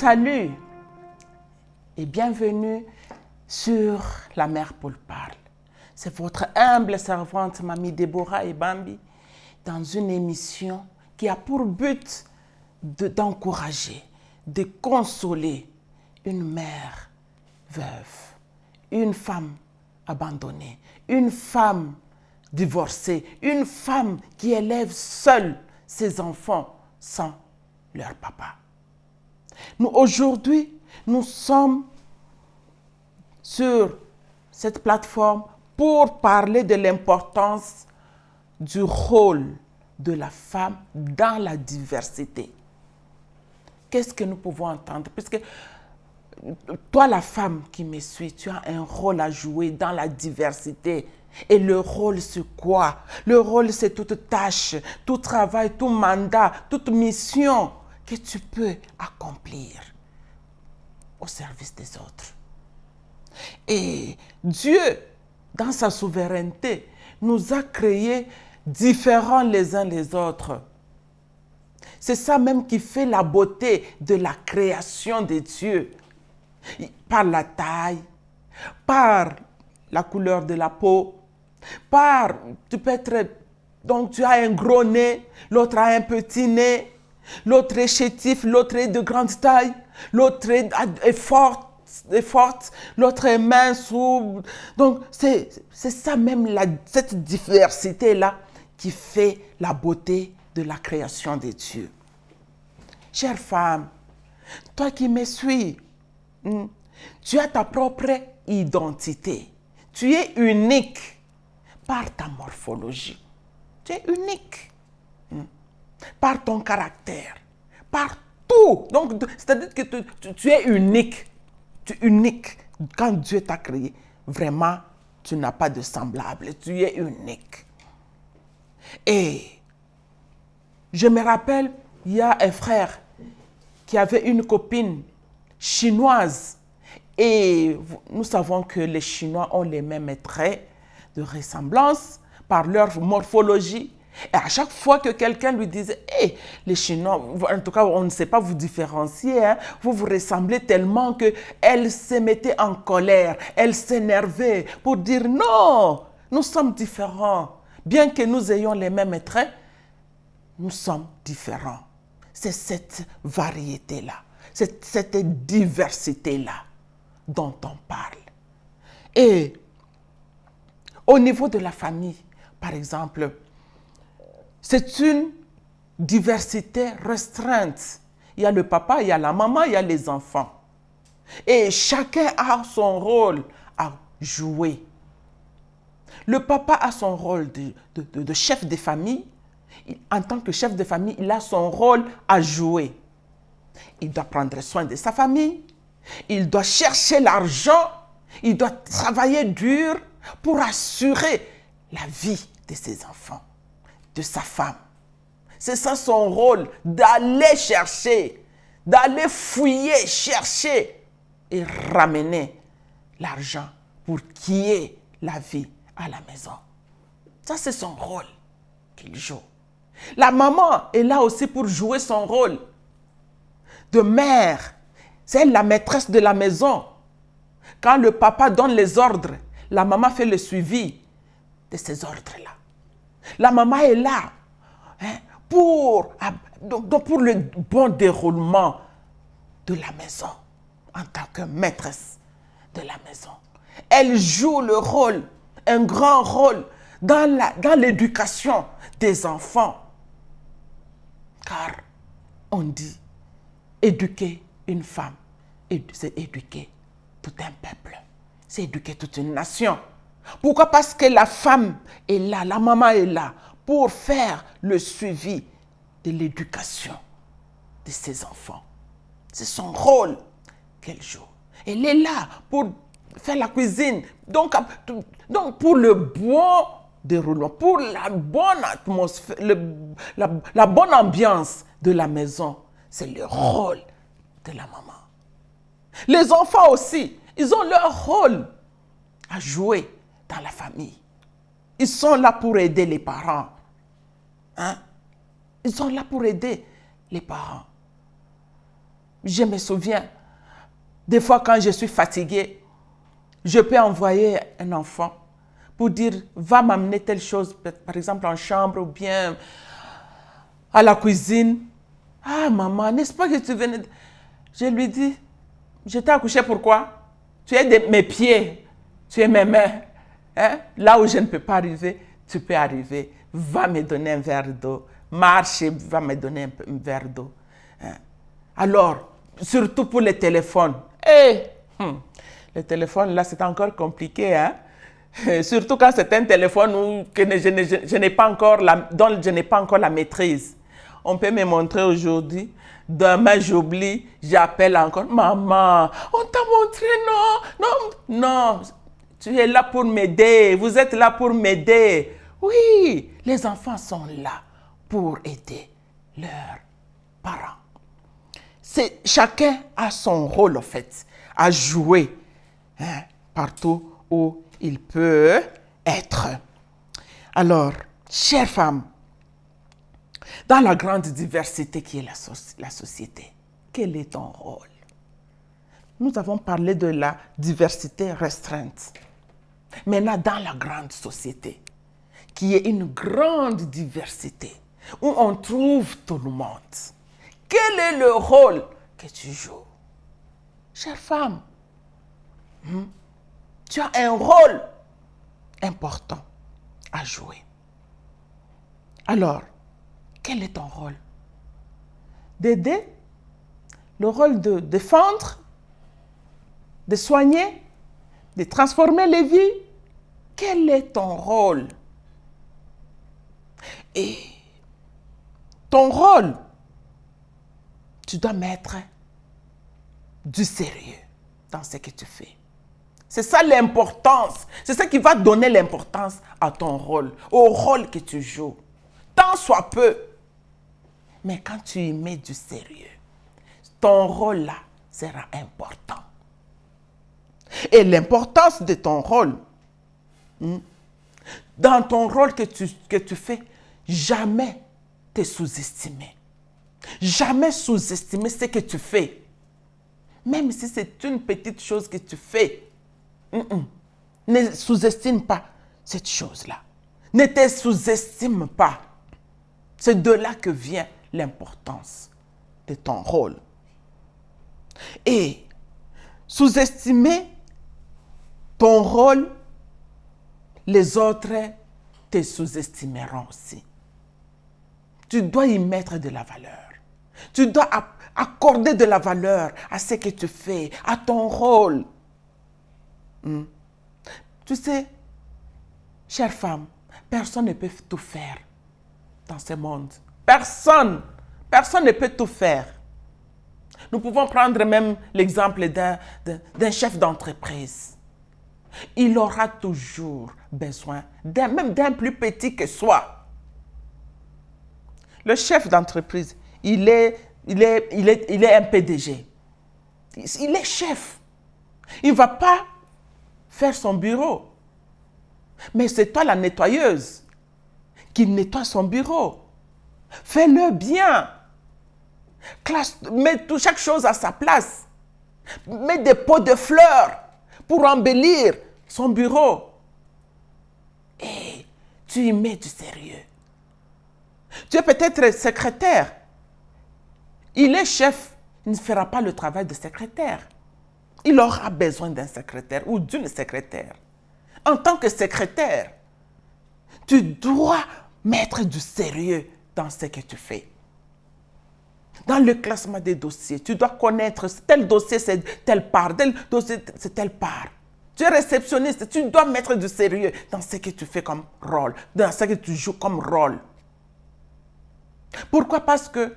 Salut et bienvenue sur La Mère Paul Parle. C'est votre humble servante, Mamie Déborah et Bambi, dans une émission qui a pour but d'encourager, de consoler une mère veuve, une femme abandonnée, une femme divorcée, une femme qui élève seule ses enfants sans leur papa. Nous, aujourd'hui, nous sommes sur cette plateforme pour parler de l'importance du rôle de la femme dans la diversité. Qu'est-ce que nous pouvons entendre? Puisque toi, la femme qui me suis, tu as un rôle à jouer dans la diversité. Et le rôle, c'est quoi? Le rôle, c'est toute tâche, tout travail, tout mandat, toute mission que tu peux accomplir au service des autres. Et Dieu, dans sa souveraineté, nous a créés différents les uns les autres. C'est ça même qui fait la beauté de la création de Dieu. Par la taille, par la couleur de la peau, tu peux être, donc tu as un gros nez, l'autre a un petit nez, l'autre est chétif, l'autre est de grande taille, l'autre est forte, l'autre est mince. Donc c'est ça même, cette diversité-là qui fait la beauté de la création de Dieu. Chère femme, toi qui me suis, tu as ta propre identité. Tu es unique par ta morphologie. Tu es unique par ton caractère, par tout. Donc, c'est-à-dire que tu es unique. Tu es unique. Quand Dieu t'a créé, vraiment, tu n'as pas de semblable. Tu es unique. Et je me rappelle, il y a un frère qui avait une copine chinoise. Et nous savons que les Chinois ont les mêmes traits de ressemblance par leur morphologie. Et à chaque fois que quelqu'un lui disait « Hey, les Chinois, en tout cas, on ne sait pas vous différencier, hein, vous vous ressemblez tellement qu'elle se mettait en colère, elle s'énervait pour dire « Non, nous sommes différents. Bien que nous ayons les mêmes traits, nous sommes différents. » C'est cette variété-là, cette diversité-là dont on parle. Et au niveau de la famille, par exemple, c'est une diversité restreinte. Il y a le papa, il y a la maman, il y a les enfants. Et chacun a son rôle à jouer. Le papa a son rôle de chef de famille. En tant que chef de famille, il a son rôle à jouer. Il doit prendre soin de sa famille. Il doit chercher l'argent. Il doit travailler dur pour assurer la vie de ses enfants, de sa femme. C'est ça son rôle, d'aller chercher, d'aller fouiller, chercher et ramener l'argent pour qu'il y ait la vie à la maison. Ça, c'est son rôle qu'il joue. La maman est là aussi pour jouer son rôle de mère. C'est elle la maîtresse de la maison. Quand le papa donne les ordres, la maman fait le suivi de ces ordres-là. La maman est là pour le bon déroulement de la maison en tant que maîtresse de la maison. Elle joue le rôle, un grand rôle dans l'éducation des enfants. Car on dit, éduquer une femme, c'est éduquer tout un peuple. C'est éduquer toute une nation. Pourquoi? Parce que la femme est là, la maman est là pour faire le suivi de l'éducation de ses enfants. C'est son rôle qu'elle joue. Elle est là pour faire la cuisine. Donc pour le bon déroulement, pour la bonne atmosphère, la bonne ambiance de la maison, c'est le rôle de la maman. Les enfants aussi, ils ont leur rôle à jouer dans la famille. Ils sont là pour aider les parents. Ils sont là pour aider les parents. Je me souviens, des fois quand je suis fatiguée, je peux envoyer un enfant pour dire, va m'amener telle chose, par exemple en chambre ou bien à la cuisine. Ah maman, n'est-ce pas que tu venais de... Je lui dis, je t'ai accouché pourquoi? Tu es mes pieds, tu es mes mains. Hein? Là où je ne peux pas arriver, tu peux arriver. Va me donner un verre d'eau. Marche et va me donner un verre d'eau. Hein? Alors, surtout pour les téléphones. Les téléphones, là, c'est encore compliqué. Hein? Surtout quand c'est un téléphone je n'ai pas encore dont je n'ai pas encore la maîtrise. On peut me montrer aujourd'hui. Demain, j'oublie, j'appelle encore. Maman, on t'a montré, non. Tu es là pour m'aider. Vous êtes là pour m'aider. Oui, les enfants sont là pour aider leurs parents. Chacun a son rôle, en fait, à jouer partout où il peut être. Alors, chères femmes, dans la grande diversité qui est la société, quel est ton rôle? Nous avons parlé de la diversité restreinte. Maintenant, dans la grande société, qui est une grande diversité, où on trouve tout le monde, quel est le rôle que tu joues? Chère femme, tu as un rôle important à jouer. Alors, quel est ton rôle? D'aider? Le rôle de défendre? De soigner? De transformer les vies? Quel est ton rôle? Et ton rôle, tu dois mettre du sérieux dans ce que tu fais. C'est ça l'importance. C'est ça qui va donner l'importance à ton rôle, au rôle que tu joues. Tant soit peu. Mais quand tu y mets du sérieux, ton rôle là sera important. Et l'importance de ton rôle, dans ton rôle que tu fais, jamais te sous-estimer. Jamais sous-estimer ce que tu fais. Même si c'est une petite chose que tu fais, ne sous-estime pas cette chose-là. Ne te sous-estime pas. C'est de là que vient l'importance de ton rôle. Et sous-estimer ton rôle, les autres te sous-estimeront aussi. Tu dois y mettre de la valeur. Tu dois accorder de la valeur à ce que tu fais, à ton rôle. Tu sais, chère femme, personne ne peut tout faire dans ce monde. Personne ne peut tout faire. Nous pouvons prendre même l'exemple d'un chef d'entreprise. Il aura toujours besoin même d'un plus petit que soi. Le chef d'entreprise, il est un PDG. Il est chef. Il ne va pas faire son bureau. Mais c'est toi la nettoyeuse qui nettoie son bureau. Fais-le bien. Mets chaque chose à sa place. Mets des pots de fleurs pour embellir son bureau. Et tu y mets du sérieux. Tu es peut-être secrétaire. Il est chef. Il ne fera pas le travail de secrétaire. Il aura besoin d'un secrétaire ou d'une secrétaire. En tant que secrétaire, tu dois mettre du sérieux dans ce que tu fais. Dans le classement des dossiers, tu dois connaître tel dossier, c'est telle part, tel dossier, c'est telle part. Tu es réceptionniste, tu dois mettre du sérieux dans ce que tu fais comme rôle, dans ce que tu joues comme rôle. Pourquoi? Parce que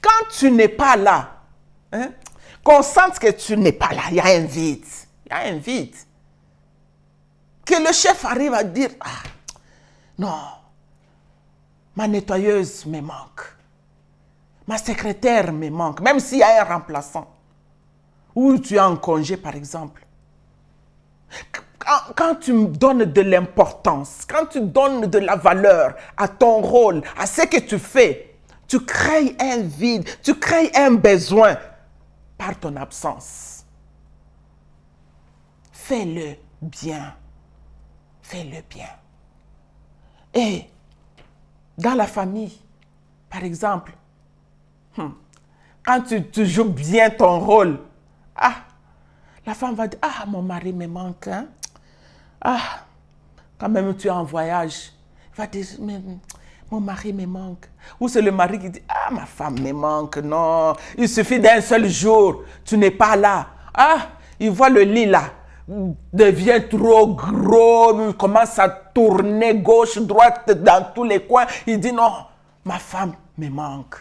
quand tu n'es pas là, qu'on sente que tu n'es pas là, il y a un vide. Il y a un vide. Que le chef arrive à dire, non, ma nettoyeuse me manque. Ma secrétaire me manque, même s'il y a un remplaçant. Ou tu es en congé, par exemple. Quand tu donnes de l'importance, quand tu donnes de la valeur à ton rôle, à ce que tu fais, tu crées un vide, tu crées un besoin par ton absence. Fais-le bien. Fais-le bien. Et dans la famille, par exemple, quand tu joues bien ton rôle, la femme va dire, mon mari me manque, hein? Quand même tu es en voyage, il va dire, mais mon mari me manque. Ou c'est le mari qui dit, ma femme me manque. Non, il suffit d'un seul jour, tu n'es pas là. Il voit le lit là, devient trop gros, il commence à tourner gauche, droite, dans tous les coins. Il dit, non, ma femme me manque.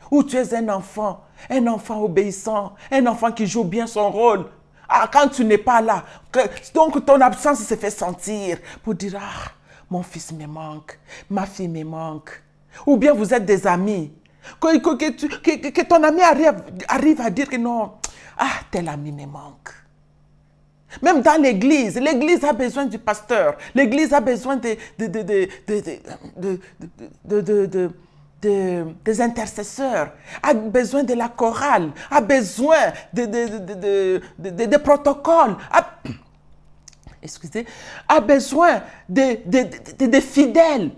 Ou tu es un enfant obéissant, un enfant qui joue bien son rôle. Quand tu n'es pas là, donc ton absence se fait sentir pour dire, mon fils me manque, ma fille me manque. Ou bien vous êtes des amis, que ton ami arrive à dire que non, tel ami me manque. Même dans l'église a besoin du pasteur, l'église a besoin des intercesseurs, a besoin de la chorale, a besoin des protocoles, a besoin des fidèles.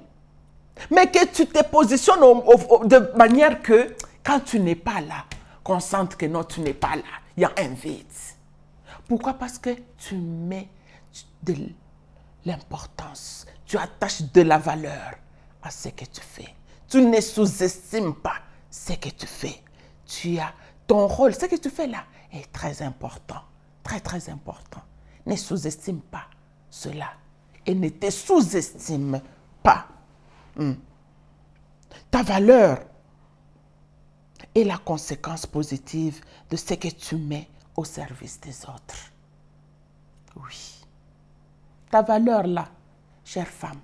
Mais que tu te positionnes de manière que quand tu n'es pas là, qu'on sente que non, tu n'es pas là, il y a un vide. Pourquoi? Parce que tu mets de l'importance, tu attaches de la valeur à ce que tu fais. Tu ne sous-estimes pas ce que tu fais. Tu as ton rôle, ce que tu fais là est très important, très très important. Ne sous-estime pas cela et ne te sous-estime pas. Ta valeur est la conséquence positive de ce que tu mets au service des autres. Oui. Ta valeur là, chère femme,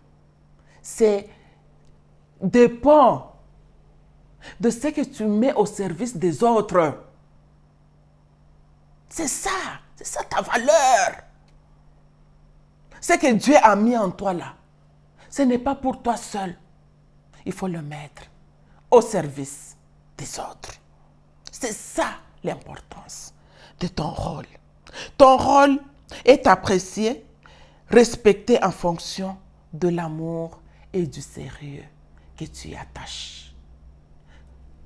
dépend de ce que tu mets au service des autres. C'est ça ta valeur. Ce que Dieu a mis en toi là, ce n'est pas pour toi seul. Il faut le mettre au service des autres. C'est ça l'importance de ton rôle. Ton rôle est apprécié, respecté en fonction de l'amour et du sérieux que tu y attaches.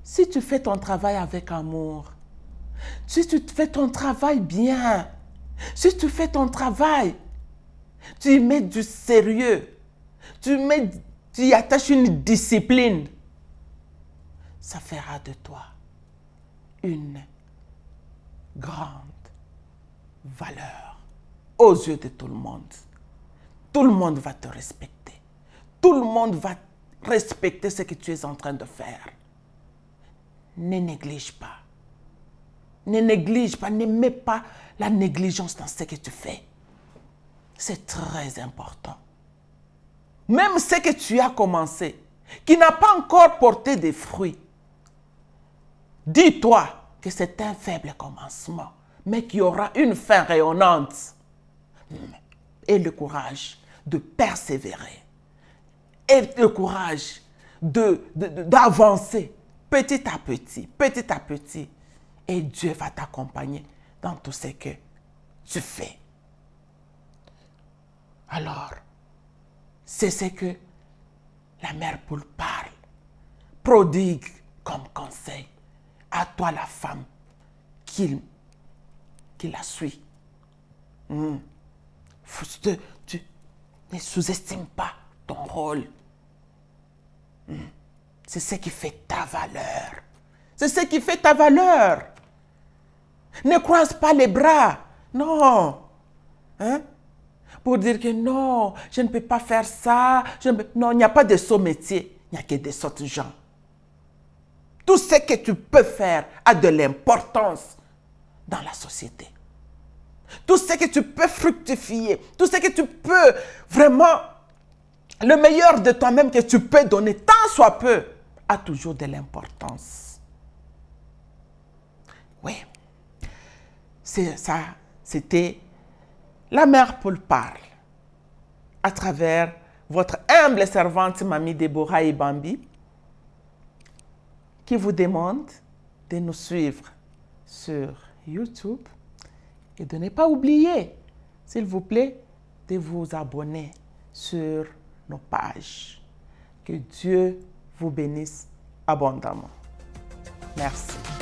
Si tu fais ton travail avec amour, si tu fais ton travail bien, si tu fais ton travail, tu y mets du sérieux, tu y attaches une discipline, ça fera de toi une grande valeur aux yeux de tout le monde. Tout le monde va te respecter. Tout le monde va respecter ce que tu es en train de faire. Ne néglige pas. Ne néglige pas, ne mets pas la négligence dans ce que tu fais. C'est très important. Même ce que tu as commencé, qui n'a pas encore porté des fruits, dis-toi que c'est un faible commencement, mais qu'il y aura une fin rayonnante. Et le courage de persévérer. Et le courage d'avancer petit à petit. Et Dieu va t'accompagner dans tout ce que tu fais. Alors, c'est ce que la mère poule parle, prodigue comme conseil à toi la femme qui la suit. Tu ne sous-estimes pas ton rôle. C'est ce qui fait ta valeur. C'est ce qui fait ta valeur. Ne croise pas les bras. Non. Pour dire que non, je ne peux pas faire ça. Non, il n'y a pas de sot métier. Il n'y a que des sottes gens. Tout ce que tu peux faire a de l'importance dans la société. Tout ce que tu peux fructifier, tout ce que tu peux vraiment, le meilleur de toi-même que tu peux donner, tant soit peu, a toujours de l'importance. Oui, c'est ça, c'était la mère Poule parle à travers votre humble servante Mamie Déborah et Bambi qui vous demande de nous suivre sur YouTube et de ne pas oublier, s'il vous plaît, de vous abonner sur nos pages. Que Dieu vous bénisse abondamment. Merci.